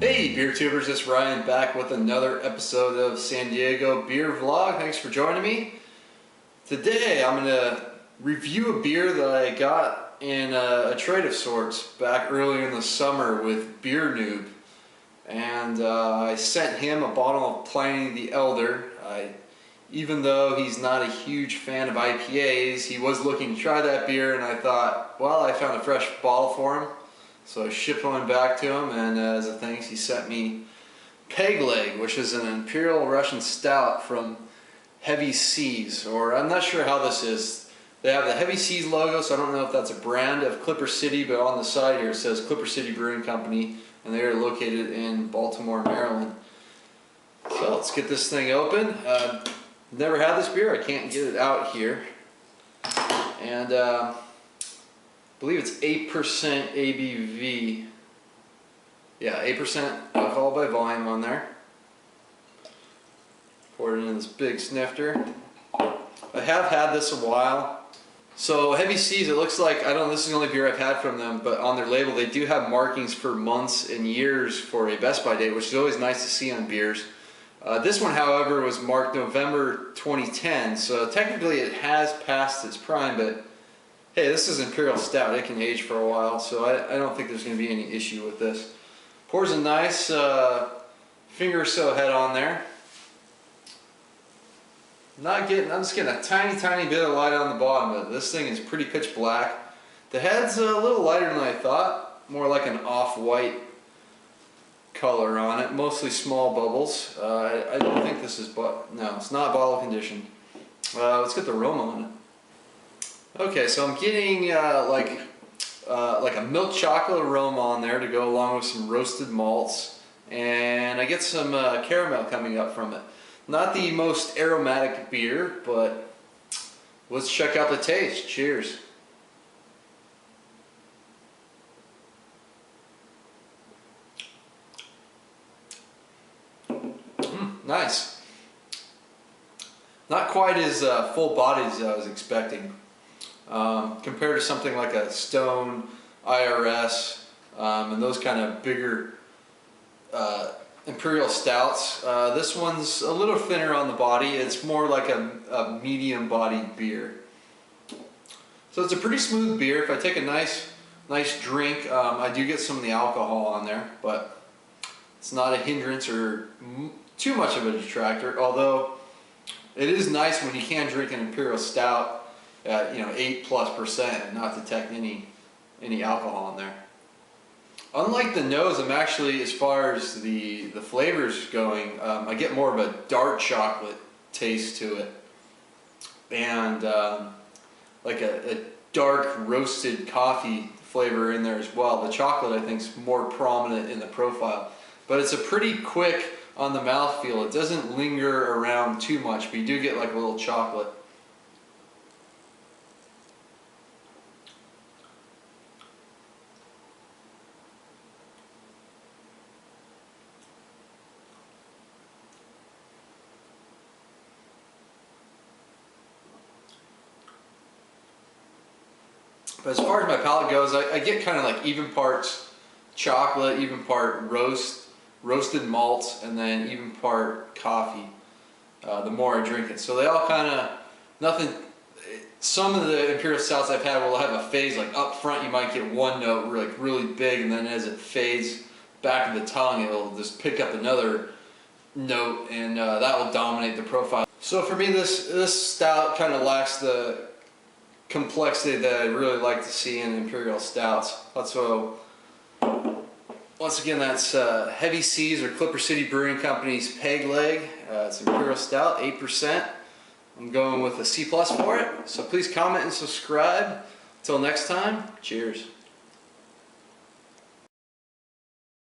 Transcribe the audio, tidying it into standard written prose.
Hey beer tubers, it's Ryan back with another episode of San Diego Beer Vlog. Thanks for joining me. Today I'm going to review a beer that I got in a trade of sorts back earlier in the summer with Beer Noob. And I sent him a bottle of Pliny the Elder. Even though he's not a huge fan of IPAs, he was looking to try that beer, and I thought, well, I found a fresh bottle for him. So I shipped one back to him, and as a thanks he sent me Peg Leg, which is an Imperial Russian Stout from Heavy Seas, or I'm not sure how this is. They have the Heavy Seas logo, so I don't know if that's a brand of Clipper City, but on the side here it says Clipper City Brewing Company, and they are located in Baltimore, Maryland. So let's get this thing open. Never had this beer, I can't get it out here. And I believe it's 8% ABV. Yeah, 8% alcohol by volume on there. Pour it into this big snifter. I have had this a while. So Heavy Seas, it looks like, I don't know, this is the only beer I've had from them, but on their label they do have markings for months and years for a Best By date, which is always nice to see on beers. This one, however, was marked November 2010, so technically it has passed its prime, but hey, this is Imperial Stout. It can age for a while, so I don't think there's going to be any issue with this. Pours a nice finger or so head on there. I'm just getting a tiny bit of light on the bottom, but this thing is pretty pitch black. The head's a little lighter than I thought, more like an off-white color on it, mostly small bubbles. I don't think this is, no, it's not bottle conditioned. Let's get the aroma on it. Okay, so I'm getting like a milk chocolate aroma on there to go along with some roasted malts, and I get some caramel coming up from it. Not the most aromatic beer, but let's check out the taste. Cheers. Nice. Not quite as full-bodied as I was expecting. Compared to something like a Stone, IRS, and those kind of bigger Imperial Stouts, this one's a little thinner on the body. It's more like a medium-bodied beer. So it's a pretty smooth beer. If I take a nice drink, I do get some of the alcohol on there, but it's not a hindrance or too much of a detractor, although it is nice when you can drink an Imperial Stout at 8+% and not detect any alcohol in there. Unlike the nose, I'm actually, as far as the flavors going, I get more of a dark chocolate taste to it, and like a dark roasted coffee flavor in there as well. The chocolate, I think, is more prominent in the profile, but it's a pretty quick on the mouthfeel. It doesn't linger around too much, but you do get like a little chocolate. But as far as my palate goes, I get kind of like even parts chocolate, even part roasted malts, and then even part coffee the more I drink it. So they all kind of, some of the Imperial Stouts I've had will have a phase, like up front you might get one note like really big, and then as it fades back of the tongue it'll just pick up another note, and that will dominate the profile. So for me this stout kind of lacks the complexity that I really like to see in Imperial Stouts. So once again, that's Heavy Seas or Clipper City Brewing Company's Peg Leg. It's Imperial Stout, 8%. I'm going with a C+ for it. So please comment and subscribe. Until next time, cheers.